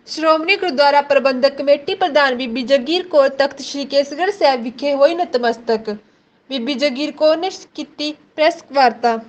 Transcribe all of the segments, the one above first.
ਸ਼੍ਰੋਮਣੀ ਗੁਰਦੁਆਰਾ ਪ੍ਰਬੰਧਕ committee ਪ੍ਰਧਾਨ ਬੀਬੀ ਜਗੀਰ ਕੌਰ ਤਖਤ ਸ੍ਰੀ ਕੇਸਗੜ੍ਹ ਸਾਹਿਬ ਵਿਖੇ ਹੋਈ ਨਤਮਸਤਕ। ਬੀਬੀ ਜਗੀਰ ਕੌਰ ਨੇ ਕੀਤੀ ਪ੍ਰੈਸ ਵਾਰਤਾ।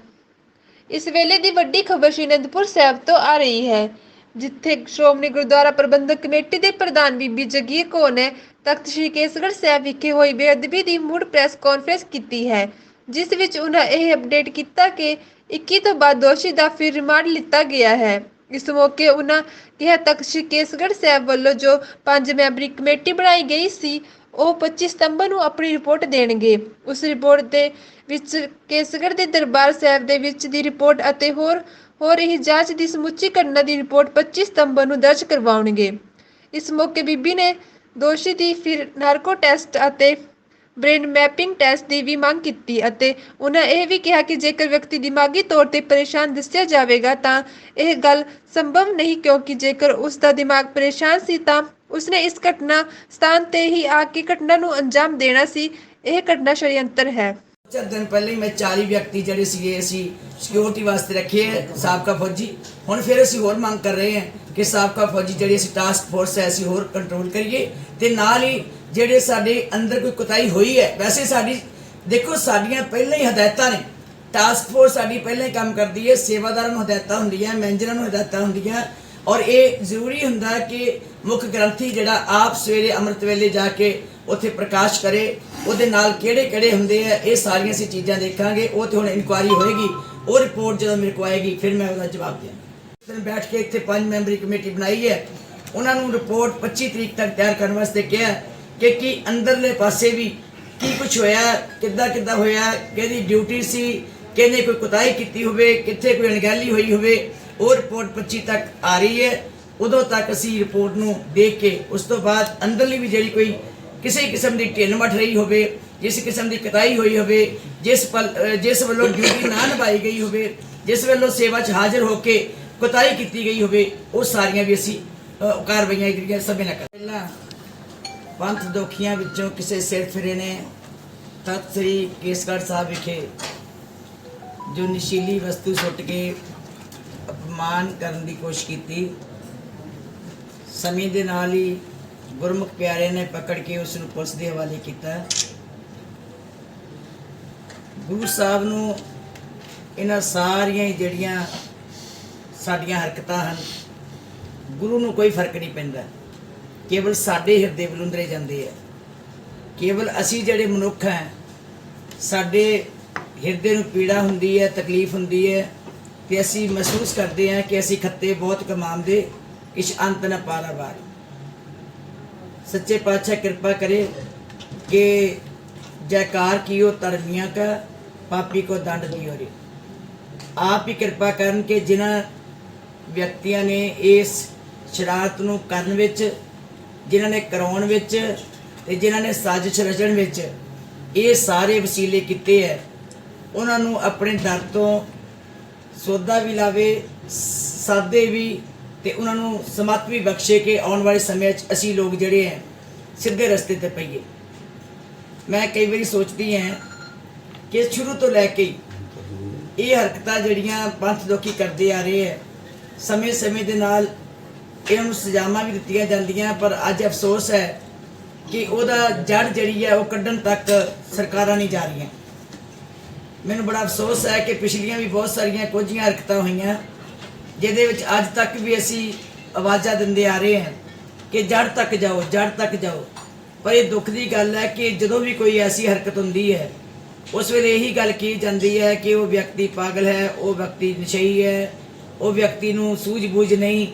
ਇਸ ਵੇਲੇ ਦੀ ਵੱਡੀ ਖਬਰ ਸ਼੍ਰੀ ਅਨੰਦਪੁਰ ਸਾਹਿਬ ਤੋਂ ਆ ਰਹੀ ਹੈ, ਜਿੱਥੇ ਸ਼੍ਰੋਮਣੀ ਗੁਰਦੁਆਰਾ ਪ੍ਰਬੰਧਕ ਕਮੇਟੀ ਦੇ ਪ੍ਰਧਾਨ ਬੀਬੀ ਜਗੀਰ ਕੌਰ ਨੇ ਤਖਤ ਸ੍ਰੀ ਕੇਸਗੜ੍ਹ ਸਾਹਿਬ ਵਿਖੇ ਹੋਈ ਬੇਅਦਬੀ ਦੀ ਮੁੜ ਪ੍ਰੈਸ ਕਾਨਫਰੰਸ ਕੀਤੀ ਹੈ, ਜਿਸ ਵਿੱਚ ਉਹਨਾਂ ਇਹ ਅਪਡੇਟ ਕੀਤਾ ਕਿ 21 ਤੋਂ ਬਾਅਦ ਦੋਸ਼ੀ ਦਾ ਫਿਰ ਰਿਮਾਂਡ ਲਿੱਤਾ ਗਿਆ ਹੈ। ਇਸ ਮੌਕੇ ਉਹਨਾਂ ਕਿਹਾ ਤਖਤ ਸ੍ਰੀ ਕੇਸਗੜ੍ਹ ਸਾਹਿਬ ਵੱਲੋਂ ਜੋ 5 ਮੈਂਬਰੀ ਕਮੇਟੀ ਬਣਾਈ ਗਈ ਸੀ, ਉਹ 25 ਸਤੰਬਰ ਨੂੰ ਆਪਣੀ ਰਿਪੋਰਟ ਦੇਣਗੇ। ਉਸ ਰਿਪੋਰਟ ਦੇ ਵਿੱਚ ਕੇਸਗੜ੍ਹ ਦੇ ਦਰਬਾਰ ਸਾਹਿਬ ਦੇ ਵਿੱਚ ਦੀ ਰਿਪੋਰਟ ਅਤੇ ਹੋ ਰਹੀ ਜਾਂਚ ਦੀ ਸਮੁੱਚੀ ਘਟਨਾ ਦੀ ਰਿਪੋਰਟ 25 ਸਤੰਬਰ ਨੂੰ ਦਰਜ ਕਰਵਾਉਣਗੇ। ਇਸ ਮੌਕੇ ਬੀਬੀ ਨੇ ਦੋਸ਼ੀ ਦੀ ਫਿਰ ਨਾਰਕੋ ਟੈਸਟ ਅਤੇ ਬ੍ਰੇਨ ਮੈਪਿੰਗ ਟੈਸਟ ਦੀ ਵੀ ਮੰਗ ਕੀਤੀ ਅਤੇ ਉਹਨਾਂ ਇਹ ਵੀ ਕਿਹਾ ਕਿ ਜੇਕਰ ਵਿਅਕਤੀ ਦਿਮਾਗੀ ਤੌਰ ਤੇ ਪਰੇਸ਼ਾਨ ਦੱਸਿਆ ਜਾਵੇਗਾ ਤਾਂ ਇਹ ਗੱਲ ਸੰਭਵ ਨਹੀਂ, ਕਿਉਂਕਿ ਜੇਕਰ ਉਸ ਦਾ ਦਿਮਾਗ ਪਰੇਸ਼ਾਨ ਸੀ ਤਾਂ ਉਸਨੇ ਇਸ ਘਟਨਾ ਸਥਾਨ ਤੇ ਹੀ ਆ ਕੇ ਘਟਨਾ ਨੂੰ ਅੰਜਾਮ ਦੇਣਾ ਸੀ। ਇਹ ਘਟਨਾ ਸ਼ੜਯੰਤਰ ਹੈ। 4 दिन पहले ही मैं 40 व्यक्ति ਜਿਹੜੇ ਸੀਗੇ ਅਸੀਂ ਸਿਕਿਉਰਿਟੀ ਵਾਸਤੇ ਰੱਖੇ ਹੈ ਸਾਬਕਾ ਫੌਜੀ। ਹੁਣ ਫਿਰ ਅਸੀਂ ਹੋਰ ਮੰਗ ਕਰ ਰਹੇ ਹਾਂ ਕਿ ਸਾਬਕਾ ਫੌਜੀ ਜਿਹੜੀ ਅਸੀਂ ਟਾਸਕ ਫੋਰਸ ਹੈ ਅਸੀਂ ਹੋਰ ਕੰਟਰੋਲ ਕਰੀਏ ਤੇ ਨਾਲ ਹੀ ਜਿਹੜੇ ਸਾਡੇ ਅੰਦਰ ਕੋਈ ਕੁਤਾਹੀ ਹੋਈ ਹੈ। ਵੈਸੇ ਸਾਡੀ ਦੇਖੋ ਸਾਡੀਆਂ ਪਹਿਲਾਂ ਹੀ ਹਦਾਇਤਾਂ ਨੇ, ਟਾਸਕ ਫੋਰਸ ਸਾਡੀ ਪਹਿਲਾਂ ਹੀ ਕੰਮ ਕਰਦੀ ਹੈ, ਸੇਵਾਦਾਰਾਂ ਨੂੰ ਹਦਾਇਤਾਂ ਹੁੰਦੀਆਂ, ਮੈਨੇਜਰਾਂ ਨੂੰ ਹਦਾਇਤਾਂ ਹੁੰਦੀਆਂ ਔਰ ਇਹ ਜ਼ਰੂਰੀ ਹੁੰਦਾ ਕਿ ਮੁੱਖ ਗ੍ਰੰਥੀ ਜਿਹੜਾ ਆਪ ਸਵੇਰੇ ਅੰਮ੍ਰਿਤ ਵੇਲੇ ਜਾ ਕੇ ਉੱਥੇ ਪ੍ਰਕਾਸ਼ ਕਰੇ। ਉਹਦੇ ਨਾਲ ਕਿਹੜੇ ਹੁੰਦੇ ਆ ਇਹ ਸਾਰੀਆਂ ਅਸੀਂ ਚੀਜ਼ਾਂ ਦੇਖਾਂਗੇ। ਉਹ ਤੇ ਹੁਣ ਇਨਕੁਆਇਰੀ ਹੋਏਗੀ, ਉਹ ਰਿਪੋਰਟ ਜਦੋਂ ਮੇਰੇ ਕੋਲ ਆਏਗੀ ਫਿਰ ਮੈਂ ਉਹਦਾ ਜਵਾਬ ਦਿਆਂਗਾ। ਬੈਠ ਕੇ ਇੱਥੇ 5 ਮੈਂਬਰੀ ਕਮੇਟੀ ਬਣਾਈ ਹੈ, ਉਹਨਾਂ ਨੂੰ ਰਿਪੋਰਟ 25 ਤਰੀਕ ਤੱਕ ਤਿਆਰ ਕਰਨ ਵਾਸਤੇ ਕਿਹਾ ਕਿ ਕੀ ਅੰਦਰਲੇ ਪਾਸੇ ਵੀ ਕੀ ਕੁਝ ਹੋਇਆ, ਕਿੱਦਾਂ ਹੋਇਆ, ਕਿਹਦੀ ਡਿਊਟੀ ਸੀ, ਕਿਹਨੇ ਕੋਈ ਕੁਤਾਹੀ ਕੀਤੀ ਹੋਵੇ, ਕਿੱਥੇ ਕੋਈ ਅਣਗਹਿਲੀ ਹੋਈ ਹੋਵੇ। ਉਹ ਰਿਪੋਰਟ 25 ਤੱਕ ਆ ਰਹੀ ਹੈ। ਉਦੋਂ ਤੱਕ ਅਸੀਂ ਰਿਪੋਰਟ ਨੂੰ ਦੇਖ ਕੇ ਉਸ ਤੋਂ ਬਾਅਦ ਅੰਦਰਲੀ ਵੀ ਜਿਹੜੀ ਕੋਈ ਕਿਸੇ ਕਿਸਮ ਦੀ ਢਿੱਲ ਮੱਠ ਰਹੀ ਹੋਵੇ, ਜਿਸ ਕਿਸਮ ਦੀ ਕੁਤਾਹੀ ਹੋਈ ਹੋਵੇ, ਜਿਸ ਵੱਲੋਂ ਡਿਊਟੀ ਨਾ ਨਿਭਾਈ ਗਈ ਹੋਵੇ, ਜਿਸ ਵੱਲੋਂ ਸੇਵਾ 'ਚ ਹਾਜ਼ਰ ਹੋ ਕੇ ਕੁਤਾਹੀ ਕੀਤੀ ਗਈ ਹੋਵੇ, ਉਹ ਸਾਰੀਆਂ ਵੀ ਅਸੀਂ ਕਾਰਵਾਈਆਂ ਜਿਹੜੀਆਂ ਸਭੇ ਨਾਲ ਕਰ। ਪਹਿਲਾਂ ਪੰਥ ਦੋਖੀਆਂ ਵਿੱਚੋਂ ਕਿਸੇ ਸਿਰ ਫਿਰੇ ਨੇ ਤਖਤ ਸ੍ਰੀ ਕੇਸਗੜ੍ਹ ਸਾਹਿਬ ਵਿਖੇ ਜੋ ਨਸ਼ੀਲੀ ਵਸਤੂ ਸੁੱਟ ਕੇ ਅਪਮਾਨ ਕਰਨ ਦੀ ਕੋਸ਼ਿਸ਼ ਕੀਤੀ। ਸਮੇਂ ਦੇ ਨਾਲ ਹੀ ਗੁਰਮੁਖ ਪਿਆਰੇ ਨੇ ਪਕੜ ਕੇ ਉਸ ਨੂੰ ਪੁਲਿਸ ਦੇ ਹਵਾਲੇ ਕੀਤਾ। ਗੁਰੂ ਸਾਹਿਬ ਨੂੰ ਇਹਨਾਂ ਸਾਰੀਆਂ ਜਿਹੜੀਆਂ ਸਾਡੀਆਂ ਹਰਕਤਾਂ ਹਨ, ਗੁਰੂ ਨੂੰ ਕੋਈ ਫਰਕ ਨਹੀਂ ਪੈਂਦਾ। ਕੇਵਲ ਸਾਡੇ ਹਿਰਦੇ ਬਲੁੰਦਰੇ ਜਾਂਦੇ ਆ। ਕੇਵਲ ਅਸੀਂ ਜਿਹੜੇ ਮਨੁੱਖ ਹਾਂ, ਸਾਡੇ ਹਿਰਦੇ ਨੂੰ ਪੀੜਾ ਹੁੰਦੀ ਹੈ, ਤਕਲੀਫ ਹੁੰਦੀ ਹੈ ਤੇ ਅਸੀਂ ਮਹਿਸੂਸ ਕਰਦੇ ਹਾਂ ਕਿ ਅਸੀਂ ਖੱਤੇ ਬਹੁਤ ਕਮਾਉਂਦੇ, ਕਿਛ ਅੰਤ ਨਾ ਪਾਰਾਵਾਰ। सच्चे पातशाह कृपा करे कि जयकार कियो धर्मियों का, पापी को दंड दियो रे। आप ही कृपा करन के जिन्हां व्यक्तियों ने इस शरारत नूं करन विच, जिन्हां ने कराउण विच ते जिन्हां ने साजिश रचण विच ये सारे वसीले कीते है, उन्हां नूं अपने डर तो सौदा भी लावे, सादे भी ਤੇ ਉਹਨਾਂ ਨੂੰ ਸਮਤ ਵੀ ਬਖਸ਼ੇ ਕਿ ਆਉਣ ਵਾਲੇ ਸਮੇਂ 'ਚ ਅਸੀਂ ਲੋਕ ਜਿਹੜੇ ਹੈ ਸਿੱਧੇ ਰਸਤੇ ਤੇ ਪਈਏ। ਮੈਂ ਕਈ ਵਾਰੀ ਸੋਚਦੀ ਹਾਂ ਕਿ ਸ਼ੁਰੂ ਤੋਂ ਲੈ ਕੇ ਇਹ ਹਰਕਤਾਂ ਜਿਹੜੀਆਂ ਪੰਥ ਦੋਖੀ ਕਰਦੇ ਆ ਰਹੇ ਹੈ, ਸਮੇਂ ਦੇ ਨਾਲ ਇਹਨਾਂ ਨੂੰ ਸਜ਼ਾਵਾਂ ਵੀ ਦਿੱਤੀਆਂ ਜਾਂਦੀਆਂ, ਪਰ ਅੱਜ ਅਫਸੋਸ ਹੈ ਕਿ ਉਹਦਾ ਜੜ ਜਿਹੜੀ ਹੈ ਉਹ ਕੱਢਣ ਤੱਕ ਸਰਕਾਰਾਂ ਨਹੀਂ ਜਾ ਰਹੀਆਂ। ਮੈਨੂੰ ਬੜਾ ਅਫਸੋਸ ਹੈ ਕਿ ਪਿਛਲੀਆਂ ਵੀ ਬਹੁਤ ਸਾਰੀਆਂ ਕੋਝੀਆਂ ਹਰਕਤਾਂ ਹੋਈਆਂ ਜਿਹਦੇ ਵਿੱਚ ਅੱਜ ਤੱਕ ਵੀ ਅਸੀਂ ਆਵਾਜ਼ਾਂ ਦਿੰਦੇ ਆ ਰਹੇ ਹਾਂ ਕਿ ਜੜ ਤੱਕ ਜਾਓ। ਪਰ ਇਹ ਦੁੱਖ ਦੀ ਗੱਲ ਹੈ ਕਿ ਜਦੋਂ ਵੀ ਕੋਈ ਐਸੀ ਹਰਕਤ ਹੁੰਦੀ ਹੈ ਉਸ ਵੇਲੇ ਇਹੀ ਗੱਲ ਕੀ ਜਾਂਦੀ ਹੈ ਕਿ ਉਹ ਵਿਅਕਤੀ ਪਾਗਲ ਹੈ, ਉਹ ਵਿਅਕਤੀ ਨਸ਼ਈ ਹੈ, ਉਹ ਵਿਅਕਤੀ ਨੂੰ ਸੂਝ-ਬੂਝ ਨਹੀਂ।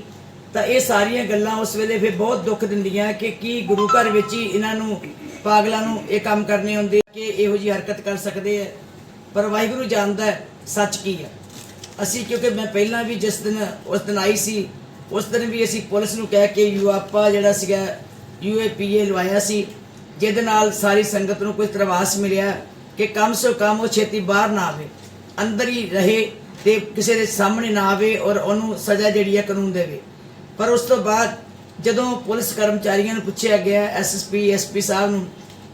ਤਾਂ ਇਹ ਸਾਰੀਆਂ ਗੱਲਾਂ ਉਸ ਵੇਲੇ ਫਿਰ ਬਹੁਤ ਦੁੱਖ ਦਿੰਦੀਆਂ ਕਿ ਕੀ ਗੁਰੂ ਘਰ ਵਿੱਚ ਹੀ ਇਹਨਾਂ ਨੂੰ ਪਾਗਲਾਂ ਨੂੰ ਇਹ ਕੰਮ ਕਰਨੇ ਹੁੰਦੇ ਕਿ ਇਹੋ ਜਿਹੀ ਹਰਕਤ ਕਰ ਸਕਦੇ ਹੈ। ਪਰ ਵਾਹਿਗੁਰੂ ਜਾਣਦਾ ਸੱਚ ਕੀ ਹੈ। ਅਸੀਂ ਕਿਉਂਕਿ ਮੈਂ ਪਹਿਲਾਂ ਵੀ ਉਸ ਦਿਨ ਆਈ ਸੀ, ਉਸ ਦਿਨ ਵੀ ਅਸੀਂ ਪੁਲਿਸ ਨੂੰ ਕਹਿ ਕੇ ਯੂਆਪਾ ਜਿਹੜਾ ਸੀਗਾ UAPA ਲਵਾਇਆ ਸੀ, ਜਿਹਦੇ ਨਾਲ ਸਾਰੀ ਸੰਗਤ ਨੂੰ ਕੋਈ ਤਰਵਾਸ ਮਿਲਿਆ ਕਿ ਕਮ ਸੇ ਕਮ ਉਹ ਛੇਤੀ ਬਾਹਰ ਨਾ ਆਵੇ, ਅੰਦਰ ਹੀ ਰਹੇ ਤੇ ਕਿਸੇ ਦੇ ਸਾਹਮਣੇ ਨਾ ਆਵੇ ਔਰ ਉਹਨੂੰ ਸਜ਼ਾ ਜਿਹੜੀ ਹੈ ਕਾਨੂੰਨ ਦੇਵੇ। ਪਰ ਉਸ ਤੋਂ ਬਾਅਦ ਜਦੋਂ ਪੁਲਿਸ ਕਰਮਚਾਰੀਆਂ ਨੂੰ ਪੁੱਛਿਆ ਗਿਆ, SSP SP ਸਾਹਿਬ ਨੂੰ,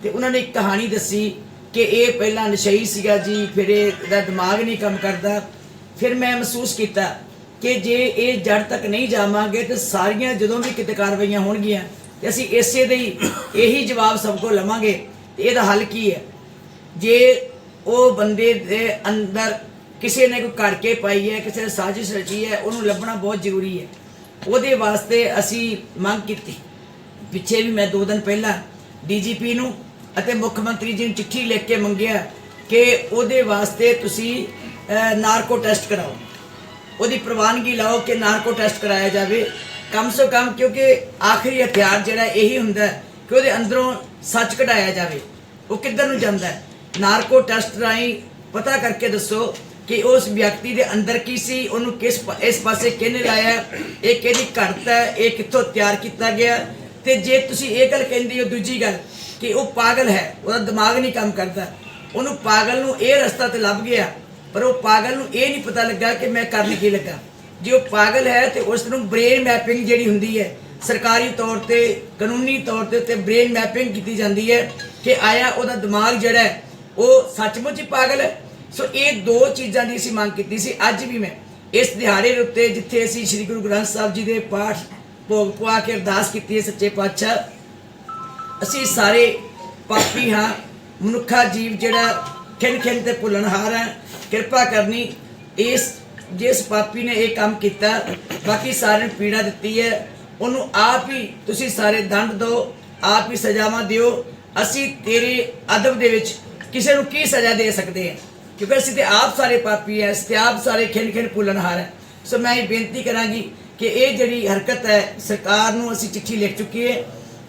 ਤੇ ਉਹਨਾਂ ਨੇ ਇੱਕ ਕਹਾਣੀ ਦੱਸੀ ਕਿ ਇਹ ਪਹਿਲਾਂ ਨਸ਼ਈ ਸੀਗਾ ਜੀ, ਫਿਰ ਇਹਦਾ ਦਿਮਾਗ ਨਹੀਂ ਕੰਮ ਕਰਦਾ। ਫਿਰ ਮੈਂ ਮਹਿਸੂਸ ਕੀਤਾ ਕਿ ਜੇ ਇਹ ਜੜ ਤੱਕ ਨਹੀਂ ਜਾਵਾਂਗੇ ਤੇ ਸਾਰੀਆਂ ਜਦੋਂ ਵੀ ਕਿਤੇ ਕਾਰਵਾਈਆਂ ਹੋਣਗੀਆਂ ਤੇ ਅਸੀਂ ਇਸੇ ਦੇ ਹੀ ਇਹੀ ਜਵਾਬ ਸਭ ਕੋਲ ਲਵਾਂਗੇ ਤੇ ਇਹਦਾ ਹੱਲ ਕੀ ਹੈ। ਜੇ ਉਹ ਬੰਦੇ ਦੇ ਅੰਦਰ ਕਿਸੇ ਨੇ ਕੋਈ ਕਰਕੇ ਪਾਈ ਹੈ, ਕਿਸੇ ਨੇ ਸਾਜ਼ਿਸ਼ ਰਚੀ ਹੈ, ਉਹਨੂੰ ਲੱਭਣਾ ਬਹੁਤ ਜ਼ਰੂਰੀ ਹੈ। ਉਹਦੇ ਵਾਸਤੇ ਅਸੀਂ ਮੰਗ ਕੀਤੀ, ਪਿੱਛੇ ਵੀ ਮੈਂ 2 ਦਿਨ ਪਹਿਲਾਂ ਡੀਜੀਪੀ ਨੂੰ ਅਤੇ ਮੁੱਖ ਮੰਤਰੀ ਜੀ ਨੂੰ ਚਿੱਠੀ ਲਿਖ ਕੇ ਮੰਗਿਆ ਕਿ ਉਹਦੇ ਵਾਸਤੇ ਤੁਸੀਂ ਨਾਰਕੋ ਟੈਸਟ ਕਰਾਓ, ਉਹਦੀ ਪ੍ਰਵਾਨਗੀ ਲਾਓ ਕਿ ਨਾਰਕੋ ਟੈਸਟ ਕਰਾਇਆ ਜਾਵੇ ਕਮ ਸੇ ਕਮ, ਕਿਉਂਕਿ ਆਖਰੀ ਹਥਿਆਰ ਜਿਹੜਾ ਇਹੀ ਹੁੰਦਾ ਕਿ ਉਹਦੇ ਅੰਦਰੋਂ ਸੱਚ ਕਢਾਇਆ ਜਾਵੇ। ਉਹ ਕਿੱਧਰ ਨੂੰ ਜਾਂਦਾ ਹੈ? ਨਾਰਕੋ ਟੈਸਟ ਰਾਹੀਂ ਪਤਾ ਕਰਕੇ ਦੱਸੋ ਕਿ ਉਸ ਵਿਅਕਤੀ ਦੇ ਅੰਦਰ ਕੀ ਸੀ, ਉਹਨੂੰ ਇਸ ਪਾਸੇ ਕਿਹਨੇ ਲਾਇਆ, ਇਹ ਕਿਹਦੀ ਘੜਤ ਹੈ, ਇਹ ਕਿੱਥੋਂ ਤਿਆਰ ਕੀਤਾ ਗਿਆ। ਤੇ ਜੇ ਤੁਸੀਂ ਇਹ ਗੱਲ ਕਹਿੰਦੇ ਹੋ, ਦੂਜੀ ਗੱਲ ਕਿ ਉਹ ਪਾਗਲ ਹੈ, ਉਹਦਾ ਦਿਮਾਗ ਨਹੀਂ ਕੰਮ ਕਰਦਾ, ਉਹਨੂੰ ਪਾਗਲ ਨੂੰ ਇਹ ਰਸਤਾ ਤੇ ਲੱਭ ਗਿਆ, ਪਰ ਉਹ ਪਾਗਲ ਨੂੰ ਇਹ ਨਹੀਂ ਪਤਾ ਲੱਗਾ ਕਿ ਮੈਂ ਕਰਨ ਕੀ ਲੱਗਾ। ਜੇ ਉਹ ਪਾਗਲ ਹੈ ਤੇ ਉਸ ਨੂੰ ਬ੍ਰੇਨ ਮੈਪਿੰਗ ਜਿਹੜੀ ਹੁੰਦੀ ਹੈ ਸਰਕਾਰੀ ਤੌਰ ਤੇ, ਕਾਨੂੰਨੀ ਤੌਰ ਤੇ ਬ੍ਰੇਨ ਮੈਪਿੰਗ ਕੀਤੀ ਜਾਂਦੀ ਹੈ ਕਿ ਆਇਆ ਉਹਦਾ ਦਿਮਾਗ ਜਿਹੜਾ ਹੈ ਉਹ ਸੱਚਮੁੱਚ ਹੀ ਪਾਗਲ ਹੈ। ਸੋ ਇਹ 2 ਚੀਜ਼ਾਂ ਦੀ ਅਸੀਂ ਮੰਗ ਕੀਤੀ ਸੀ। ਅੱਜ ਵੀ ਮੈਂ ਇਸ ਦਿਹਾੜੇ ਦੇ ਉੱਤੇ ਜਿੱਥੇ ਅਸੀਂ ਸ੍ਰੀ ਗੁਰੂ ਗ੍ਰੰਥ ਸਾਹਿਬ ਜੀ ਦੇ ਪਾਠ ਭੋਗ ਪਵਾ ਕੇ ਅਰਦਾਸ ਕੀਤੀ ਹੈ, ਸੱਚੇ ਪਾਤਸ਼ਾਹ ਅਸੀਂ ਸਾਰੇ ਪਾਪੀ ਹਾਂ, ਮਨੁੱਖਾ ਜੀਵ ਜਿਹੜਾ ਖਿੰਨ ਤੇ ਭੁੱਲਣਹਾਰ ਹੈ, ਕਿਰਪਾ ਕਰਨੀ ਇਸ ਜਿਸ ਪਾਪੀ ਨੇ ਇਹ ਕੰਮ ਕੀਤਾ, ਬਾਕੀ ਸਾਰਿਆਂ ਨੂੰ ਪੀੜਾ ਦਿੱਤੀ ਹੈ, ਉਹਨੂੰ ਆਪ ਹੀ ਤੁਸੀਂ ਸਾਰੇ ਦੰਡ ਦਿਓ, ਆਪ ਹੀ ਸਜ਼ਾਵਾਂ ਦਿਓ। ਅਸੀਂ ਤੇਰੇ ਅਦਬ ਦੇ ਵਿੱਚ ਕਿਸੇ ਨੂੰ ਕੀ ਸਜ਼ਾ ਦੇ ਸਕਦੇ ਹਾਂ, ਕਿਉਂਕਿ ਅਸੀਂ ਤੇ ਆਪ ਸਾਰੇ ਪਾਪੀ ਹੈ, ਅਸੀਂ ਤੇ ਆਪ ਸਾਰੇ ਖਿੰਨ ਭੁੱਲਣਹਾਰ ਹੈ। ਸੋ ਮੈਂ ਇਹ ਬੇਨਤੀ ਕਰਾਂਗੀ ਕਿ ਇਹ ਜਿਹੜੀ ਹਰਕਤ ਹੈ ਸਰਕਾਰ ਨੂੰ ਅਸੀਂ ਚਿੱਠੀ ਲਿਖ ਚੁੱਕੀ ਹੈ,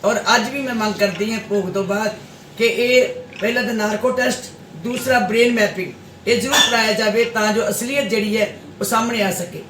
ਔਰ ਅੱਜ ਵੀ ਮੈਂ ਮੰਗ ਕਰਦੀ ਹਾਂ ਭੋਗ ਤੋਂ ਬਾਅਦ ਕਿ ਇਹ ਪਹਿਲਾਂ ਤਾਂ ਨਾਰਕੋ ਟੈਸਟ, ਦੂਸਰਾ ਬ੍ਰੇਨ ਮੈਪਿੰਗ ਇਹ ਜ਼ਰੂਰ ਕਰਾਇਆ ਜਾਵੇ ਤਾਂ ਜੋ ਅਸਲੀਅਤ ਜਿਹੜੀ ਹੈ ਉਹ ਸਾਹਮਣੇ ਆ ਸਕੇ।